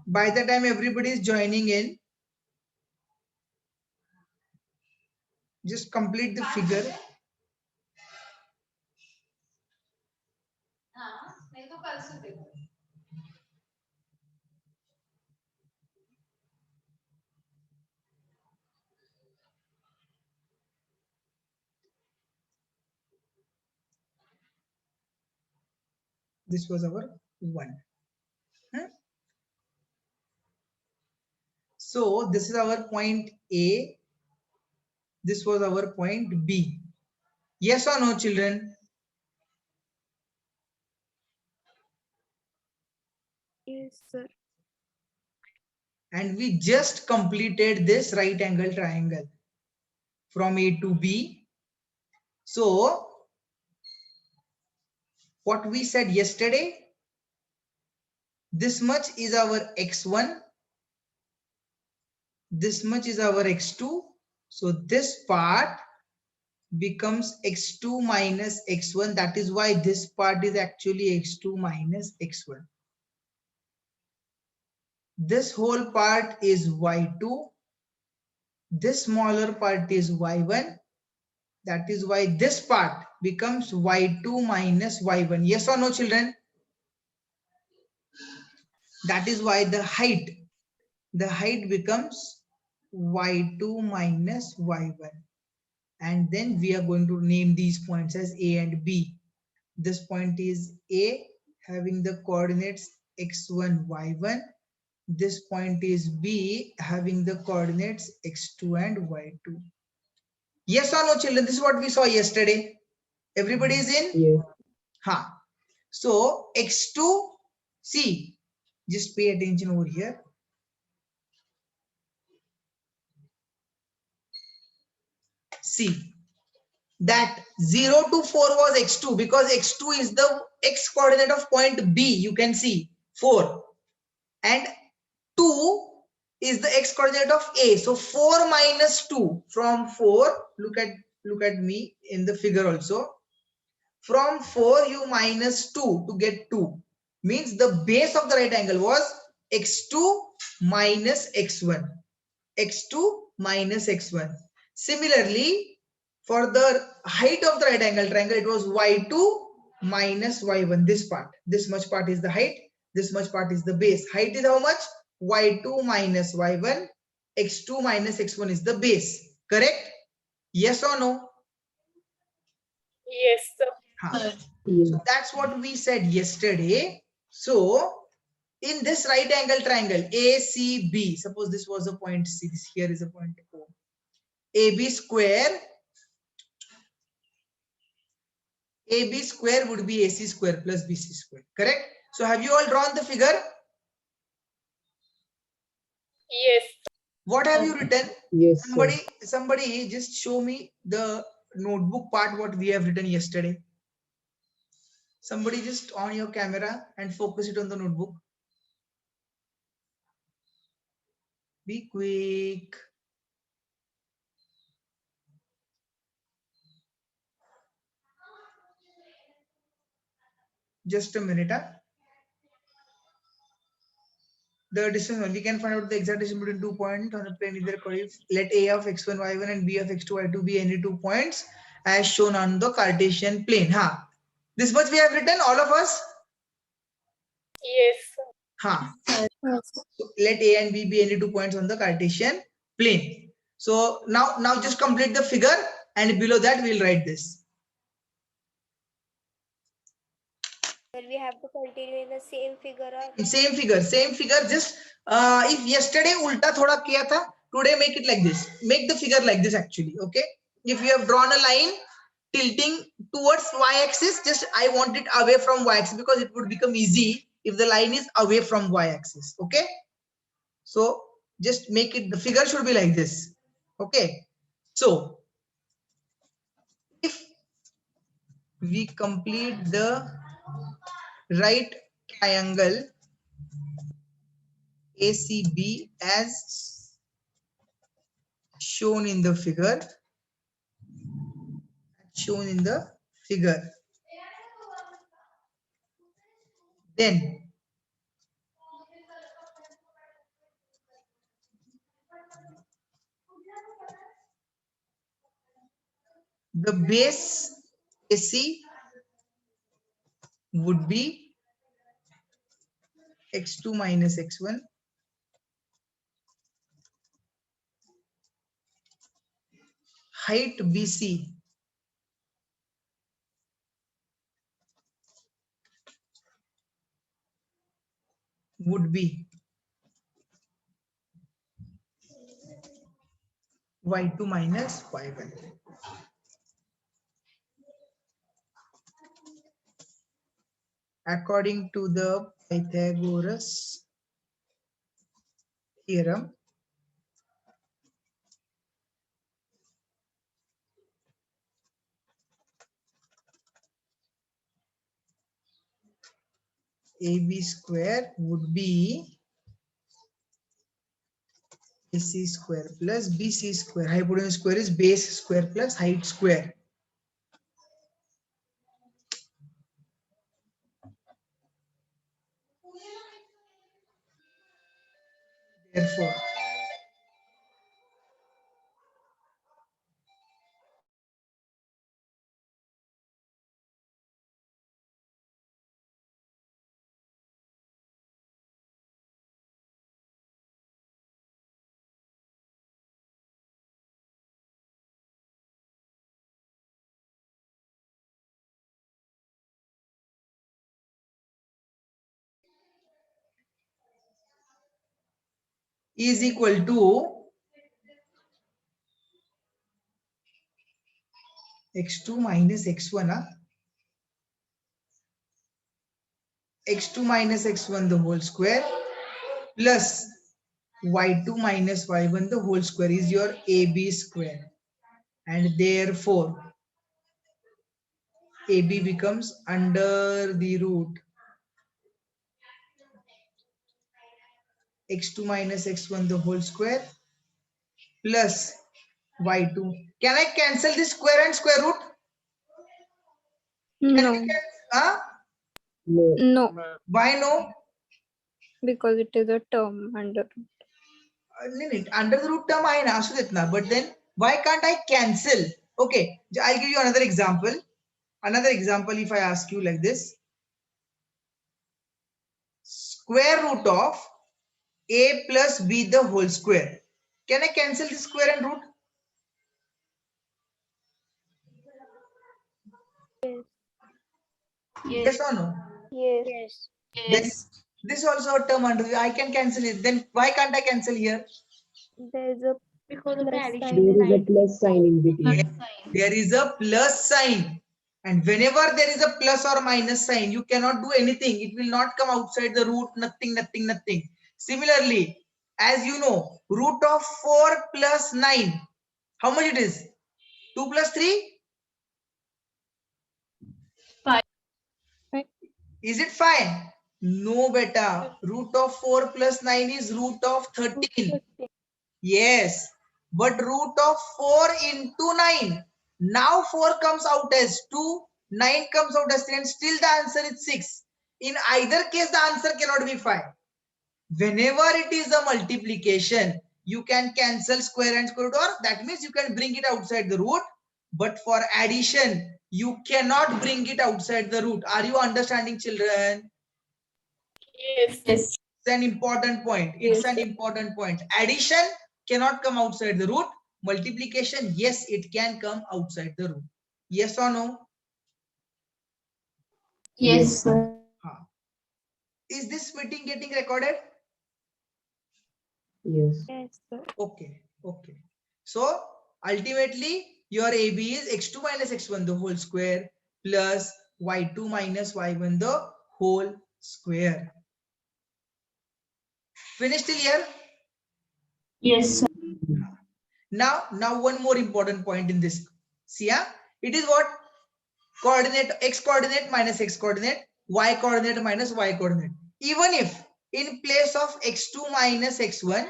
By the time everybody is joining in, just complete the figure. This was our 1. So this is our point A. This was our point B. Yes or no, children? Yes, sir. And we just completed this right angle triangle from A to B. So what we said yesterday, this much is our x1, this much is our x2. So this part becomes x2 minus x1. That is why this part is actually x2 minus x1. This whole part is y2. This smaller part is y1. That is why this part becomes y2 minus y1. Yes or no, children? That is why the height becomes y2 minus y1. And then we are going to name these points as A and B. This point is A, having the coordinates x1, y1. This point is B, having the coordinates x2 and y2. Yes or no, children? This is what we saw yesterday. Everybody is in? Yes. Ha. So x2, see, just pay attention over here. See, that 0 to 4 was x2 because x2 is the x coordinate of point B. You can see 4. And 2 is the x coordinate of A. So 4 minus 2 from 4. Look at me in the figure also. From 4 you minus 2 to get 2. Means the base of the right angle was x2 minus x1. x2 minus x1. Similarly, for the height of the right angle triangle, it was y2 minus y1. This part, this much part is the height, this much part is the base. Height is how much? y2 minus y1. x2 minus x1 is the base. Correct? Yes or no? Yes, sir. So that's what we said yesterday. So in this right angle triangle ACB, suppose this was a point C, this here is a point O. AB square would be AC square plus BC square. Correct? So have you all drawn the figure? Yes. What have you written? Yes, Somebody just show me the notebook part what we have written yesterday. Somebody just on your camera and focus it on the notebook. Be quick. Just a minute. The distance, we can find out the exact distance between 2 points on the plane either curve. Let A of x1, y1 and B of x2, y2 be any 2 points as shown on the Cartesian plane. This much we have written, all of us? Yes, sir. So let A and B be any 2 points on the Cartesian plane. So now just complete the figure and below that we'll write this. Well, we have to continue in the same figure. Or... Same figure. Just if yesterday ulta thoda kiya tha, today make it like this. Make the figure like this actually. Okay. If you have drawn a line tilting towards y-axis, just I want it away from y-axis because it would become easy if the line is away from y-axis. Okay. So just make it, the figure should be like this. Okay. So if we complete the right triangle ACB as shown in the figure, Then the base AC would be x2 minus x1 height BC would be y2 minus y1. According to the Pythagoras theorem, AB square would be AC square plus BC square. Hypotenuse square is base square plus height square. Therefore, is equal to x2 minus x1. X2 minus x1 the whole square plus y2 minus y1 the whole square is your AB square. And therefore, AB becomes under the root x2 minus x1 the whole square plus y2. Can I cancel this square and square root? No. Huh? No. Why no? Because it is a term under. Under the root term I ashu det na, but then why can't I cancel? Okay, I'll give you another example. Another example, if I ask you like this, square root of a plus b the whole square. Can I cancel the square and root? Yes or no? Yes. Yes. This also a term under the, I can cancel it. Then why can't I cancel here? There is a Because of the plus addition. sign. There is a plus sign in between. There is a plus sign. And whenever there is a plus or minus sign, you cannot do anything. It will not come outside the root, nothing, nothing, nothing. Similarly, as you know, root of 4 plus 9, how much it is? 2 plus 3? 5. Is it 5? No, beta. Root of 4 plus 9 is root of 13. Yes. But root of 4 into 9. Now 4 comes out as 2. 9 comes out as 3. And still the answer is 6. In either case, the answer cannot be 5. Whenever it is a multiplication, you can cancel square and square root, or that means you can bring it outside the root. But for addition, you cannot bring it outside the root. Are you understanding, children? Yes. It's an important point. It's an important point. Addition cannot come outside the root. Multiplication, yes, it can come outside the root. Yes or no? Yes, sir. Is this meeting getting recorded? Yes. Yes, sir. Okay. Okay. So ultimately, your AB is x2 minus x1 the whole square plus y2 minus y1 the whole square. Finished till here? Yes, sir. Now one more important point in this. See, it is what? Coordinate, x coordinate minus x coordinate, y coordinate minus y coordinate. Even if in place of x2 minus x1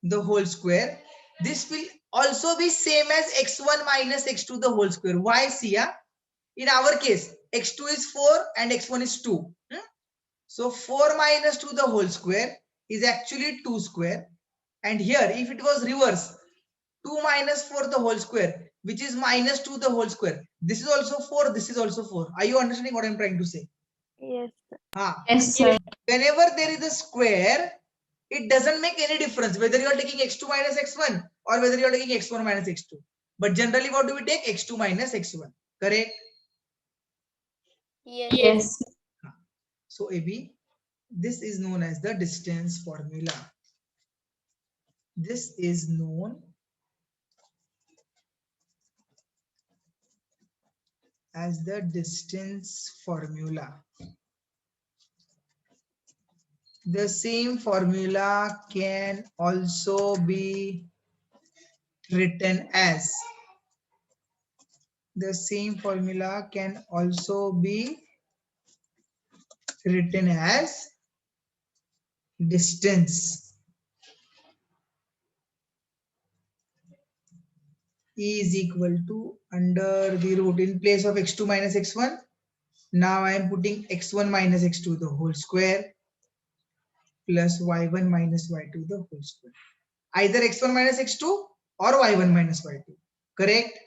the whole square, this will also be same as x1 minus x2 the whole square. Why? See, in our case, x2 is 4 and x1 is 2. So 4 minus 2 the whole square is actually 2 square. And here, if it was reverse, 2 minus 4 the whole square, which is minus 2 the whole square. This is also 4, this is also 4. Are you understanding what I'm trying to say? Yes. Yes, sir. Whenever there is a square, it doesn't make any difference whether you are taking x2 minus x1 or whether you are taking x1 minus x2. But generally, what do we take? x2 minus x1. Correct? Yes. Yes. So AB, this is known as the distance formula. This is known as the distance formula. The same formula can also be written as, the same formula can also be written as distance is equal to under the root, in place of x2 minus x1, now I am putting x1 minus x2 the whole square plus y1 minus y2 the whole square. Either x1 minus x2 or y1 minus y2. Correct?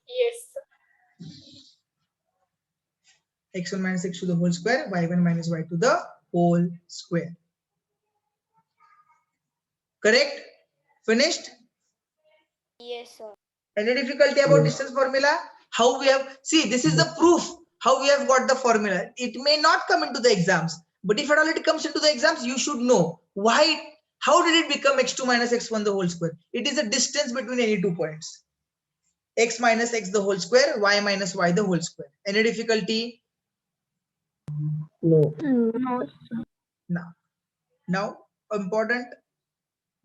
Yes. X1 minus x2 the whole square, y1 minus y2 the whole square. Correct? Finished? Yes, sir. Any difficulty about Yes. distance formula? How we have, see, this is the proof how we have got the formula. It may not come into the exams, but if at all it comes into the exams, you should know why, how did it become x2 minus x1 the whole square? It is a distance between any 2 points. X minus x the whole square, y minus y the whole square. Any difficulty? No. No. Now, important,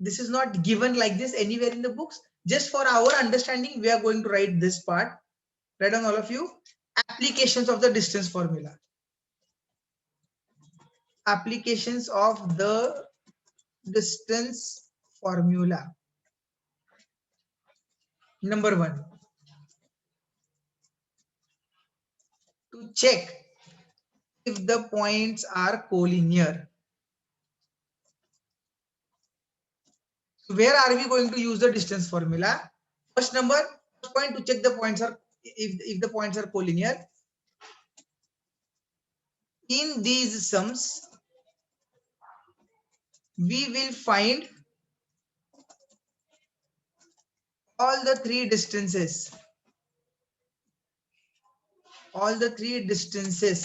this is not given like this anywhere in the books. Just for our understanding, we are going to write this part. Write down all of you. Applications of the distance formula. Applications of the distance formula. Number 1. To check if the points are collinear. Where are we going to use the distance formula? First point, to check the points are, if the points are collinear. In these sums, we will find all the three distances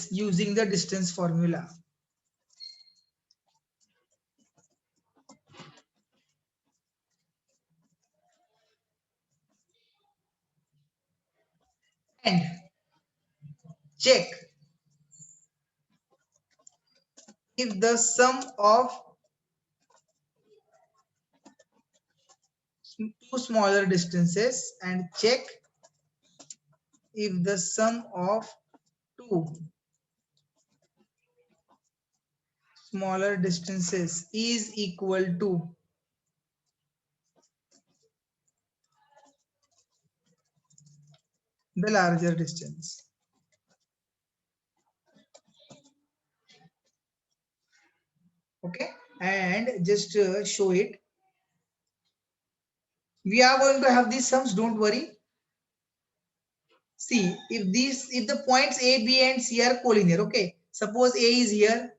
using the distance formula. And check if the sum of two smaller distances, and check if the sum of two smaller distances is equal to the larger distance. Okay, and just show it. We are going to have these sums, don't worry. See, if the points A, B, and C are collinear, okay. Suppose A is here,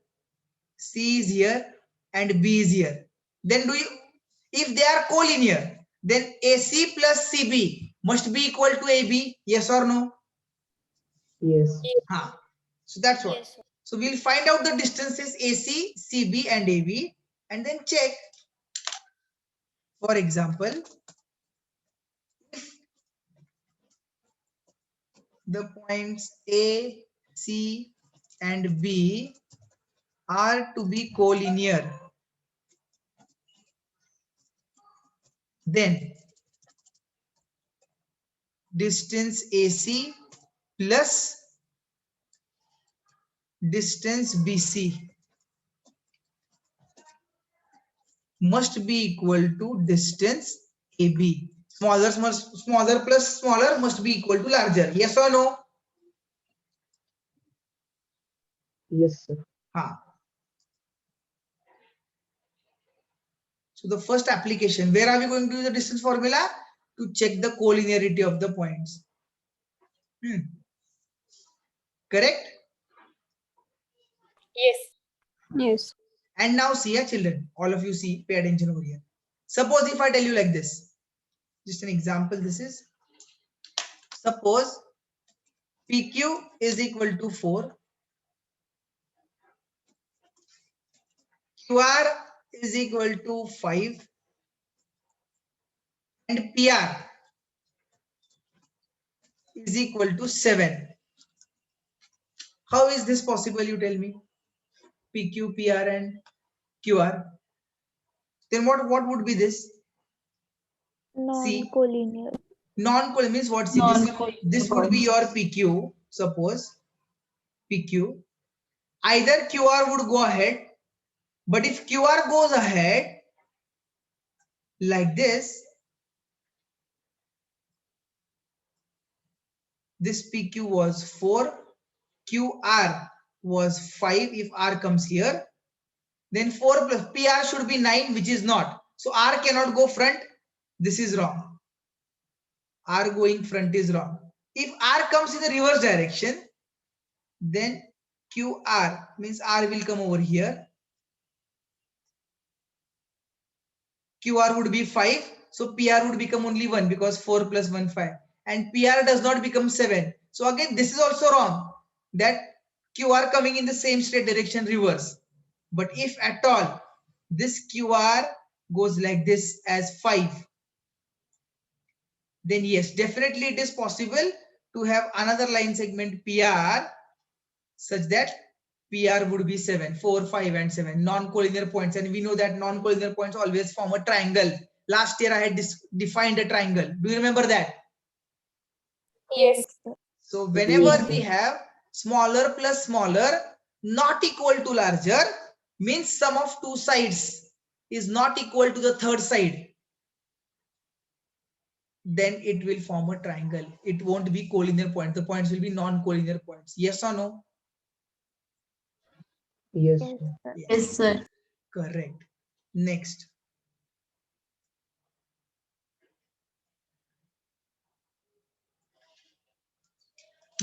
C is here, and B is here. Then if they are collinear, then AC plus CB must be equal to AB, yes or no? Yes. So that's what. Yes, sir. So we'll find out the distances AC, CB, and AB, and then check. For example, if the points A, C, and B are to be collinear, then distance AC plus distance BC must be equal to distance AB. Smaller plus smaller must be equal to larger. Yes or no? Yes, sir. So the first application, where are we going to use the distance formula? To check the collinearity of the points. Correct? Yes. Yes. And now see, children, all of you see, pay attention over here. Suppose if I tell you like this, just an example, this is, suppose PQ is equal to 4, QR is equal to 5, and PR is equal to 7. How is this possible, you tell me? PQ, PR and QR. Then what would be this? See, Non-collinear. non-collinear means what? See, this would be your PQ, suppose PQ. Either QR would go ahead, but if QR goes ahead like this PQ was 4, QR was 5. If R comes here, then 4 plus PR should be 9, which is not. So R cannot go front. This is wrong. R going front is wrong. If R comes in the reverse direction, then QR means R will come over here. QR would be 5. So PR would become only 1 because 4 plus 1, 5. And PR does not become 7. So again, this is also wrong. That QR coming in the same straight direction reverse. But if at all this QR goes like this as 5, then yes, definitely it is possible to have another line segment PR such that PR would be 7, 4, 5 and 7 non-collinear points, and we know that non-collinear points always form a triangle. Last year I had defined a triangle. Do you remember that? Yes. So whenever we have smaller plus smaller not equal to larger, means sum of two sides is not equal to the third side, then it will form a triangle. It won't be collinear points. The points will be non-collinear points. Yes or no? Yes, Yes, sir. sir. Yes, sir. Correct. Next.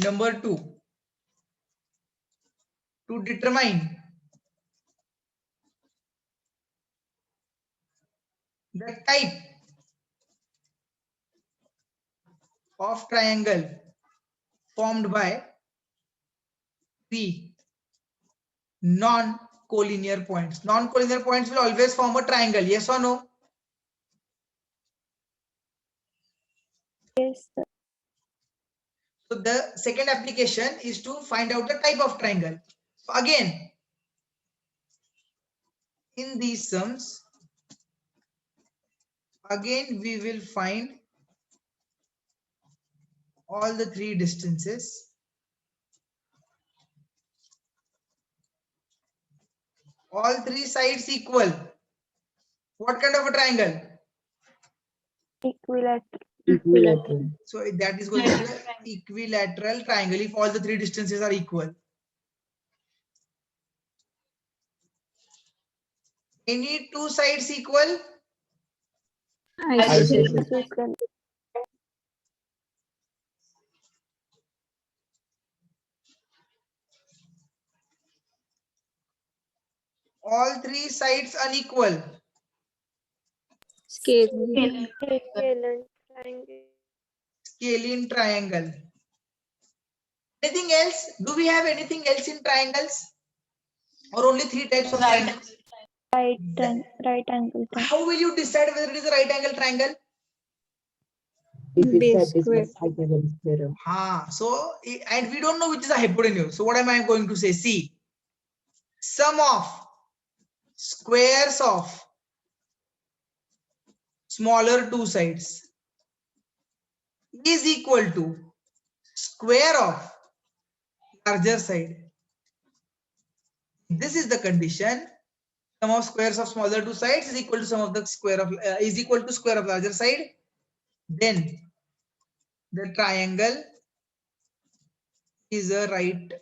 Number 2. To determine the type of triangle formed by three non-collinear points. Non-collinear points will always form a triangle. Yes or no? Yes, sir. So the second application is to find out the type of triangle. So again, in these sums, again we will find all the three distances. All three sides equal. What kind of a triangle? Equilateral. Equilateral. So that is going to be an equilateral triangle if all the three distances are equal. Any two sides equal? Isosceles. Equal. All three sides unequal. Scale. Equivalent triangle. Scalene triangle. Anything else? Do we have anything else in triangles? Or only three types of triangles? Right angle triangle. How will you decide whether it is a right angle triangle? If it Base satisfies Pythagoras theorem. So, and we don't know which is a hypotenuse. So what am I going to say? See, sum of squares of smaller two sides is equal to square of larger side. This is the condition. Sum of squares of smaller two sides is equal to sum of the square of is equal to square of larger side. Then the triangle is a right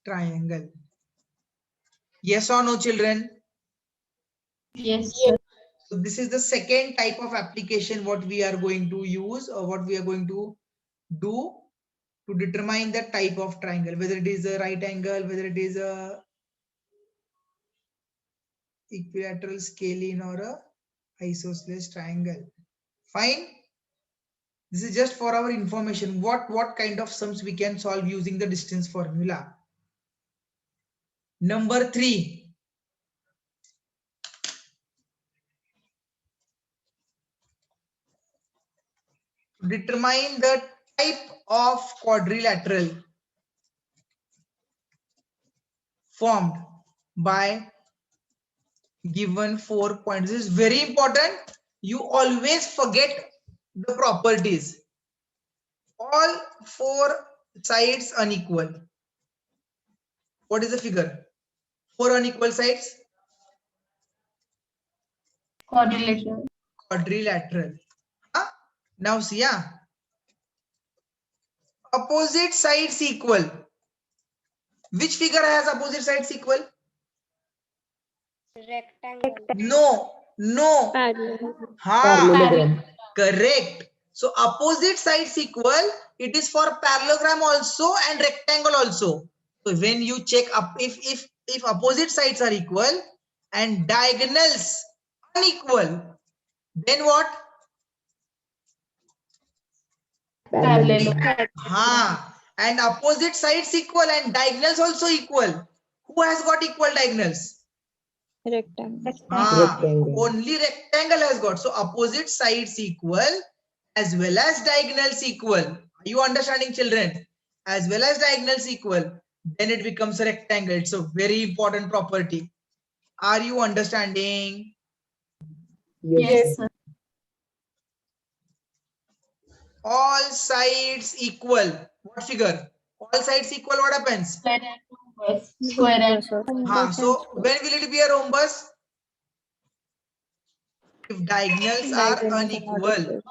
triangle. Yes or no, children? Yes, sir. So this is the second type of application what we are going to use or what we are going to do to determine the type of triangle, whether it is a right angle, whether it is a equilateral scalene or a isosceles triangle. Fine. This is just for our information. What kind of sums we can solve using the distance formula. Number 3. Determine the type of quadrilateral formed by given 4 points. This is very important. You always forget the properties. All 4 sides unequal. What is the figure? 4 unequal sides? Quadrilateral. Quadrilateral. Huh? Now see, yeah. Opposite sides equal. Which figure has opposite sides equal? Rectangle. No. Parallel. Ha, Parallelogram. correct. So opposite sides equal. It is for parallelogram also and rectangle also. So when you check up, if opposite sides are equal and diagonals unequal, then what? Parallelogram. Ha, and opposite sides equal and diagonals also equal. Who has got equal diagonals? Rectangle. Rectangle. Only rectangle has got. So opposite sides equal as well as diagonals equal. Are you understanding, children? As well as diagonals equal, then it becomes a rectangle. It's a very important property. Are you understanding? Yes, sir. All sides equal. What figure? All sides equal, what happens? Square and So when will it be a rhombus? If diagonals are unequal.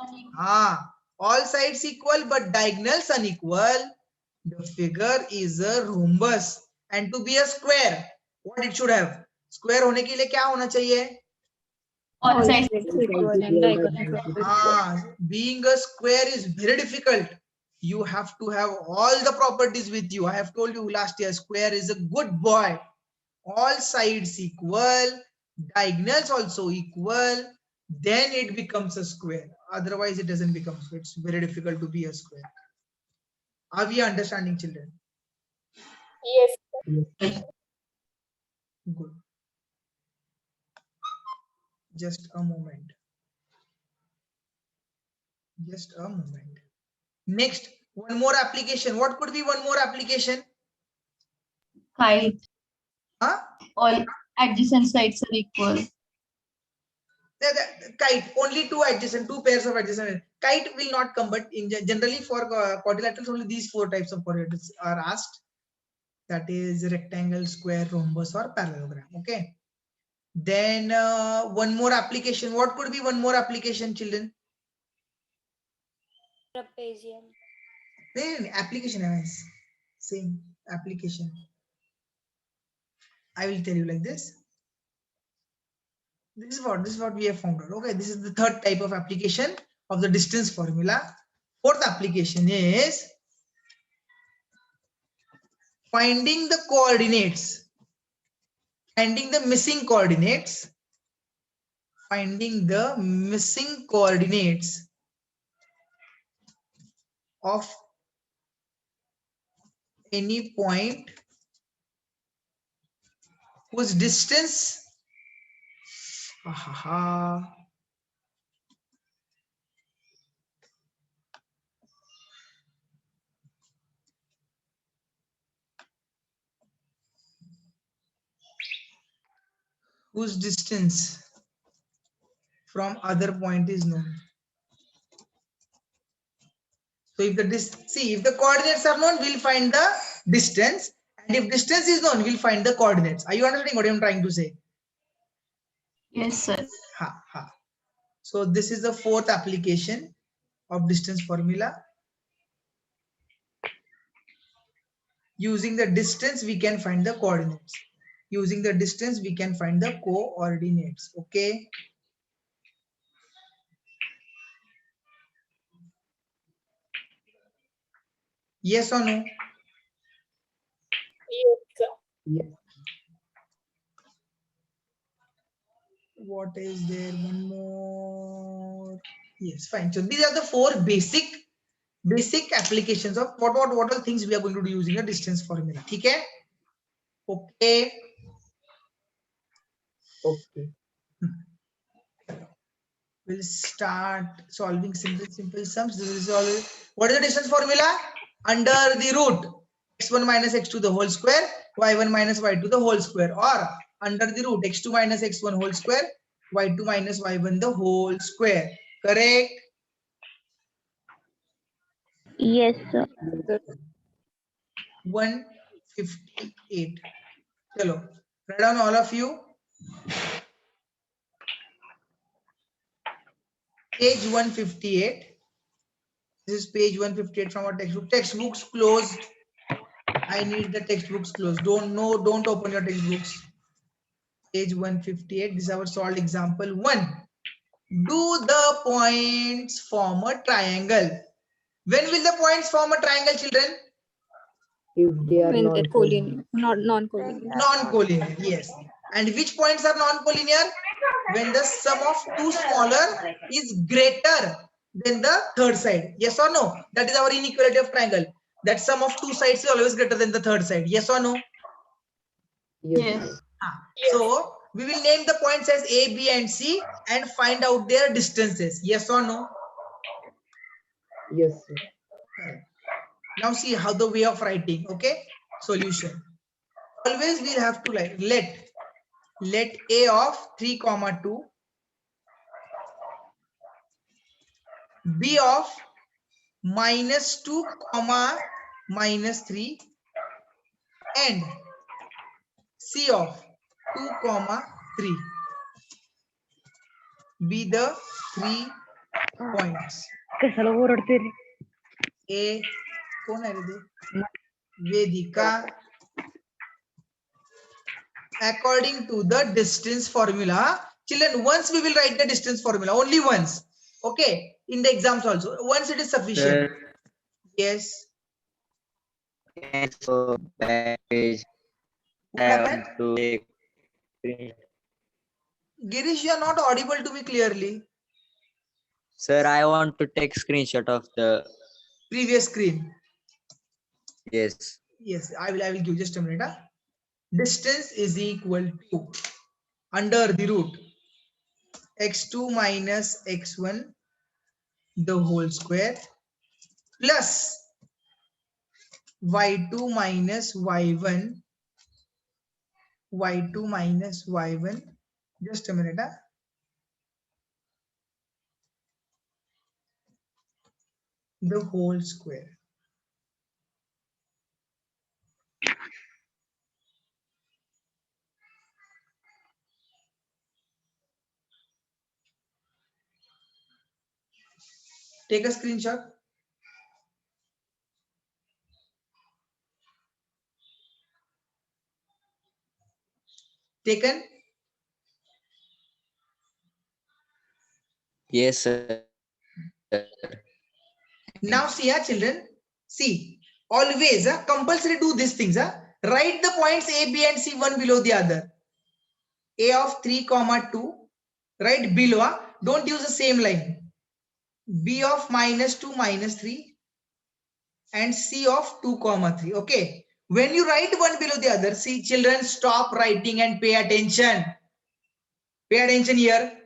All sides equal but diagonals unequal, the figure is a rhombus. And to be a square, what it should have? Square होने के लिए क्या होना चाहिए? all sides Equal and diagonal. Being a square is very difficult. You have to have all the properties with you. I have told you last year, square is a good boy. All sides equal, diagonals also equal, then it becomes a square. Otherwise, it doesn't become square. It's very difficult to be a square. Are we understanding, children? Yes. Good. Just a moment. Just a moment. Next, one more application. What could be one more application? kite. Huh? All adjacent sides are equal. The kite, only two pairs of adjacent. Kite will not come, but in generally for quadrilaterals, only these 4 types of quadrilaterals are asked. That is rectangle, square, rhombus, or parallelogram. Okay. Then one more application. What could be one more application, children? Trapezium. Application. Same application. I will tell you like this. This is what we have found out. Okay, this is the third type of application of the distance formula. Fourth application is finding the coordinates, finding the missing coordinates of any point whose distance from other point is known. So if the coordinates are known, we'll find the distance, and if distance is known, we'll find the coordinates. Are you understanding what I'm trying to say? Yes, sir. So this is the fourth application of distance formula. Using the distance, we can find the coordinates. Using the distance, we can find the coordinates. Okay. Yes or no? Yes. What is there? One more. Yes, fine. So these are the four basic applications of what are the things we are going to do using the distance formula. Okay. Okay. Okay. We'll start solving simple sums. This is all. What is the distance formula? Under the root x1 minus x2 the whole square, y1 minus y2 the whole square, or under the root x2 minus x1 whole square, y2 minus y1 the whole square. Correct? Yes, sir. 158. Chalo. Write down all of you. Page 158. This is page 158 from our textbook. Textbooks closed. I need the textbooks closed. Don't open your textbooks. Page 158. This is our solved example 1. Do the points form a triangle? When will the points form a triangle, children? If they are When non it collinear, not non-collinear. Non-collinear, yes. And which points are non-collinear? When the sum of two smaller is greater than the third side. Yes or no? That is our inequality of triangle. That sum of two sides is always greater than the third side. Yes or no? Yes. Yes. So we will name the points as A, B, and C and find out their distances. Yes or no? Yes, sir. Correct. Now see how the way of writing. Okay. Solution. Always we'll have to like let A of 3, 2, B of -2, -3, and C of 2, 3 be the 3 points. A कौन है रे? Vedika. According to the distance formula, children, once we will write the distance formula, only once. Okay, in the exams also, once it is sufficient. Sir, Yes. so back page. What I happened? want to take screen. Girish, you are not audible to me clearly. Sir, I want to take screenshot of the Previous screen. yes. Yes, I will give just a minute. Huh? Distance is equal to under the root x2 minus x1 the whole square plus y2 minus y1 just a minute. Huh? The whole square. Take a screenshot. Taken? Yes, sir. Now see, children, see, always compulsory do these things. Write the points A, B, and C one below the other. A of 3, 2, right below. Don't use the same line. B of -2, -3, and C of 2, 3. Okay. When you write one below the other, see, children, stop writing and pay attention. Pay attention here.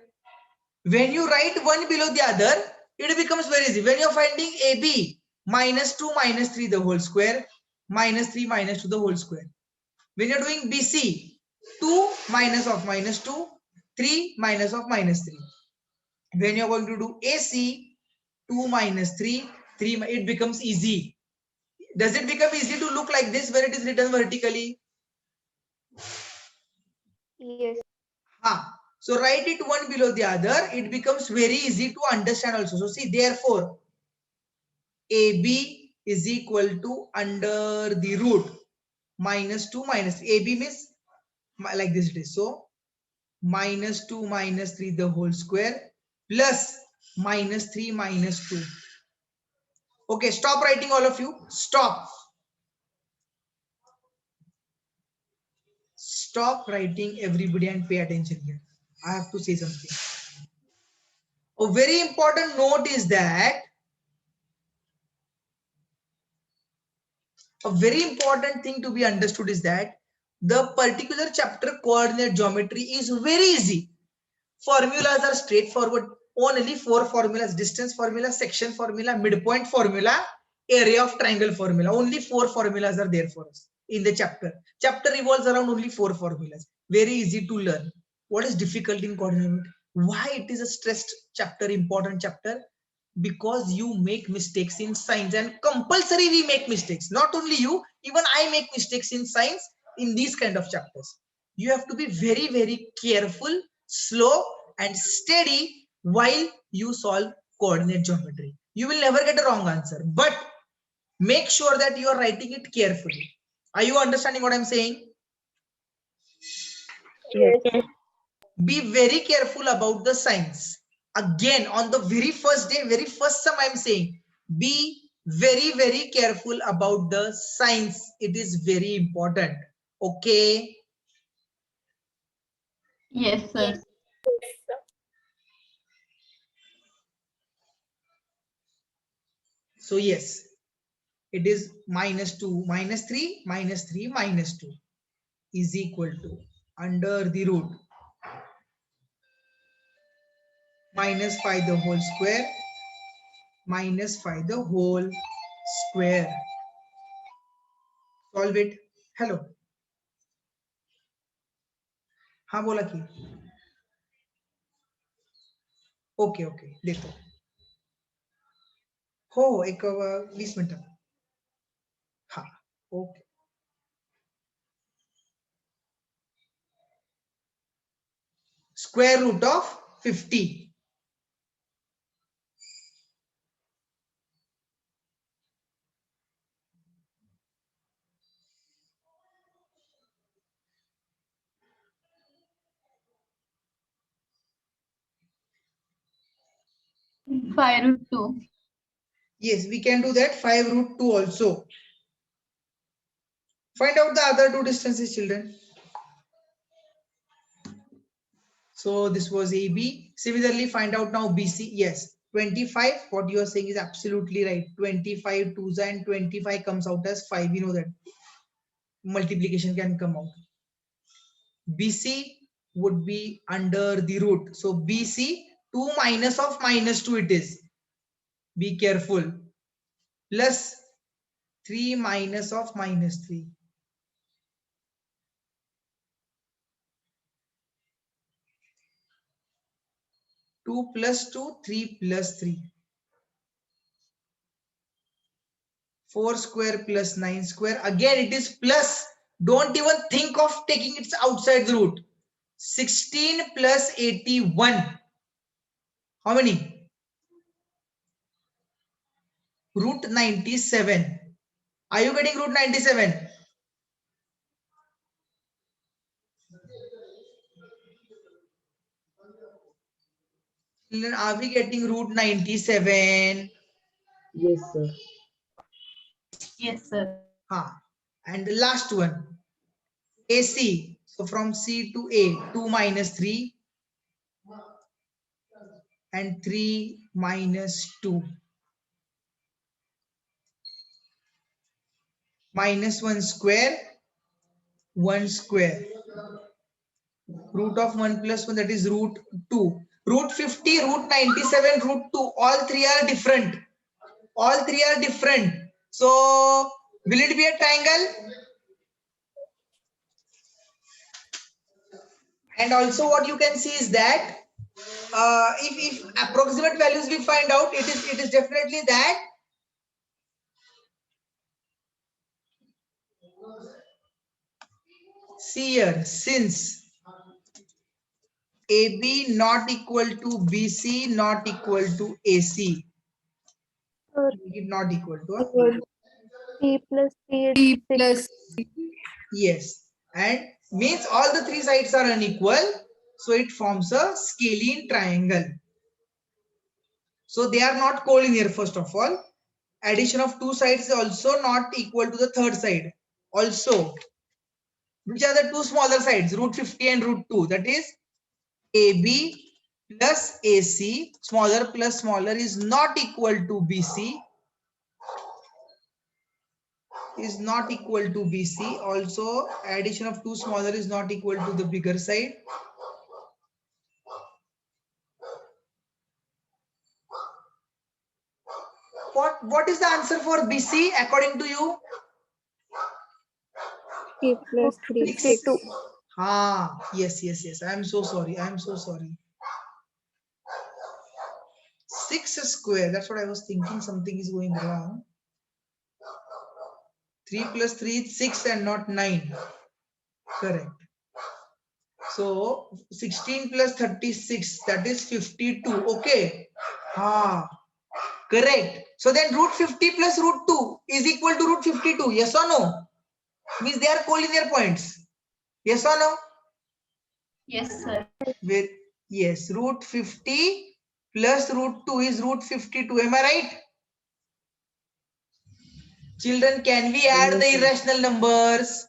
When you write one below the other, it becomes very easy. When you're finding AB, -2, -3 the whole square, -3, -2 the whole square. When you're doing BC, 2 minus of -2, 3 minus of -3. When you're going to do AC, 2 minus 3, 3, it becomes easy. Does it become easy to look like this when it is written vertically? Yes. So write it one below the other. It becomes very easy to understand also. So see, therefore, AB is equal to under the root minus 2 minus AB means like this it is. So minus 2 minus 3 the whole square plus minus 3 minus 2. Okay, stop writing all of you. Stop. Stop writing everybody and pay attention here. I have to say something. A very important note is that a very important thing to be understood is that the particular chapter coordinate geometry is very easy. Formulas are straightforward. Only 4 formulas: distance formula, section formula, midpoint formula, area of triangle formula. Only 4 formulas are there for us in the chapter. Chapter revolves around only 4 formulas. Very easy to learn. What is difficult in coordinate? Why it is a stressed chapter, important chapter? Because you make mistakes in science, and compulsory we make mistakes. Not only you, even I make mistakes in science in these kind of chapters. You have to be very, very careful, slow and steady while you solve coordinate geometry. You will never get a wrong answer, but make sure that you are writing it carefully. Are you understanding what I'm saying? Yes. Be very careful about the signs. Again, on the very first day, very first time I'm saying, be very, very careful about the signs. It is very important. Okay. Yes, sir. So yes, it is minus 2, minus 3, minus 3, minus 2 is equal to under the root minus 5 the whole square minus 5 the whole square. Solve it. Hello. हाँ बोला की. Okay okay देखो. हो एक 20 minute. हाँ okay. Square root of 50. Five root 2. Yes, we can do that. 5 root 2 also. Find out the other two distances, children. So this was AB. Similarly, find out now BC. Yes, 25. What you are saying is absolutely right. 25 2s and 25 comes out as 5. We know that multiplication can come out. BC would be under the root. So BC 2 minus of minus 2 it is. Be careful. Plus 3 minus of minus 3. 2 plus 2, 3 plus 3. 4 square plus 9 square. Again, it is plus. Don't even think of taking it outside the root. 16 plus 81. How many? Root 97. Are you getting root 97? Children, are we getting root 97? Yes, sir. Yes, sir. And the last one, AC. So from C to A, 2 minus 3 and 3 minus 2. Minus 1 square, 1 square. Root of 1 plus 1, that is root 2. Root 50, root 97, root 2. All three are different. All three are different. So, will it be a triangle? And also what you can see is that if approximate values we find out, it is definitely that see here, since AB not equal to BC not equal to AC, Sir. make it not equal to 3 plus 3 3 is 6. plus Yes. And means all the three sides are unequal. So it forms a scalene triangle. So they are not collinear first of all. Addition of two sides is also not equal to the third side. Also, which are the two smaller sides? Root 50 and root 2. That is AB plus AC. Smaller plus smaller is not equal to BC. Is not equal to BC. Also, addition of two smaller is not equal to the bigger side. What is the answer for BC according to you? 3 plus 3 is 6. Yes. I am so sorry. 6 square. That's what I was thinking. Something is going wrong. 3 plus 3 is 6 and not 9. Correct. So 16 plus 36, that is 52. Okay. Correct. So then root 50 plus root 2 is equal to root 52. Yes or no? Means they are collinear points. Yes or no? Yes, sir. With yes, root 50 plus root 2 is root 52. Am I right? Children, can we add Yes, the sir. irrational numbers?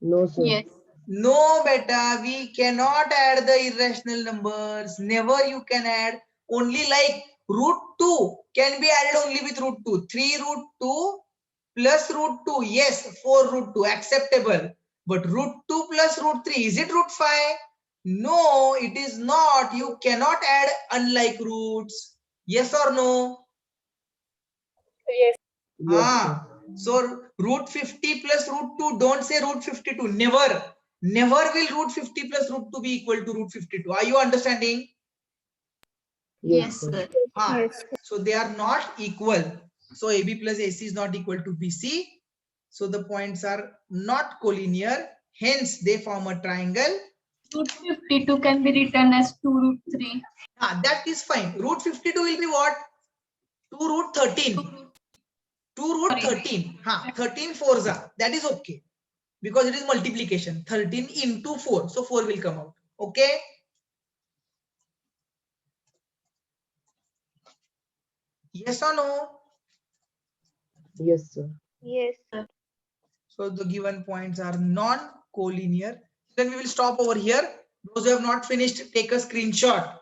No, sir. Yes. No, beta, we cannot add the irrational numbers. Never you can add. Only like root 2 can be added only with root 2. 3 root 2 plus root 2. Yes, 4 root 2. Acceptable. But root 2 plus root 3. Is it root 5? No, it is not. You cannot add unlike roots. Yes or no? Yes, sir. Ah, so root 50 plus root 2, don't say root 52. Never will root 50 plus root 2 be equal to root 52. Are you understanding? Yes, sir. Ah, Yes. so they are not equal. So AB plus AC is not equal to BC. So the points are not collinear. Hence, they form a triangle. Root 52 can be written as 2 root 3. That is fine. Root 52 will be what? 2 root 13. 2 root 13. 13 fours are. That is okay. Because it is multiplication. 13 into 4. So 4 will come out. Okay. Yes or no? Yes, sir. Yes. So the given points are non-collinear. Then we will stop over here. Those who have not finished, take a screenshot.